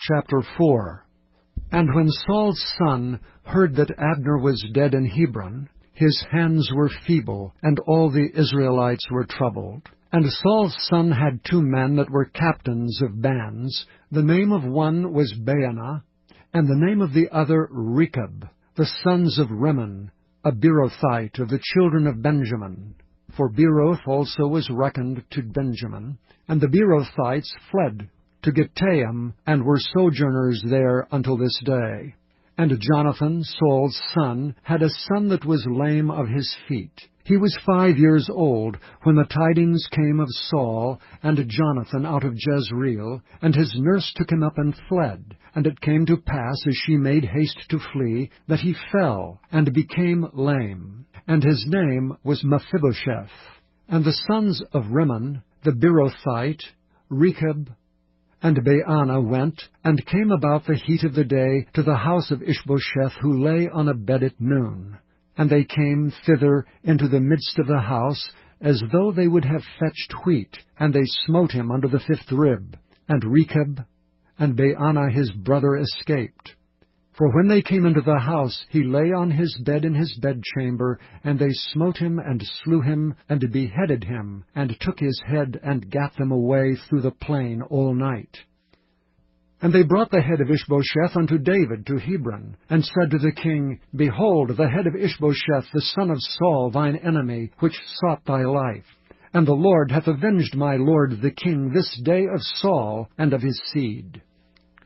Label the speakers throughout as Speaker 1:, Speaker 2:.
Speaker 1: Chapter 4. And when Saul's son heard that Abner was dead in Hebron, his hands were feeble, and all the Israelites were troubled. And Saul's son had 2 men that were captains of bands. The name of one was Baanah, and the name of the other Rechab, the sons of Rimmon, a Beerothite of the children of Benjamin. For Beeroth also was reckoned to Benjamin. And the Beerothites fled to Gittaim, and were sojourners there until this day. And Jonathan, Saul's son, had a son that was lame of his feet. He was 5 years old when the tidings came of Saul and Jonathan out of Jezreel, and his nurse took him up and fled. And it came to pass, as she made haste to flee, that he fell and became lame. And his name was Mephibosheth. And the sons of Rimmon, the Beerothite, Rechab, and Baanah went, and came about the heat of the day to the house of Ishbosheth, who lay on a bed at noon. And they came thither into the midst of the house, as though they would have fetched wheat, and they smote him under the 5th rib. And Rechab and Baanah his brother escaped. For when they came into the house, he lay on his bed in his bedchamber, and they smote him, and slew him, and beheaded him, and took his head, and gat them away through the plain all night. And they brought the head of Ishbosheth unto David to Hebron, and said to the king, Behold, the head of Ishbosheth, the son of Saul, thine enemy, which sought thy life. And the Lord hath avenged my lord the king this day of Saul and of his seed.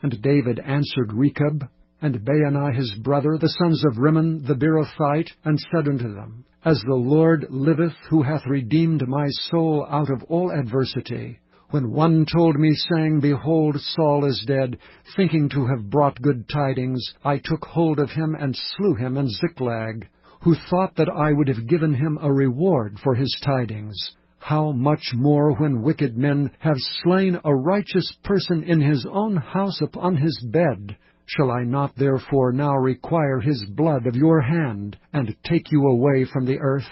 Speaker 1: And David answered Rechab and Baanah his brother, the sons of Rimmon the Beerothite, and said unto them, As the Lord liveth, who hath redeemed my soul out of all adversity, when one told me, saying, Behold, Saul is dead, thinking to have brought good tidings, I took hold of him and slew him in Ziklag, who thought that I would have given him a reward for his tidings. How much more when wicked men have slain a righteous person in his own house upon his bed? Shall I not therefore now require his blood of your hand, and take you away from the earth?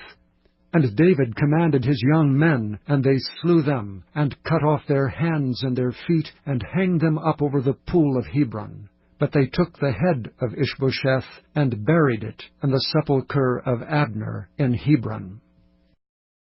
Speaker 1: And David commanded his young men, and they slew them, and cut off their hands and their feet, and hanged them up over the pool of Hebron. But they took the head of Ishbosheth, and buried it in the sepulchre of Abner in Hebron.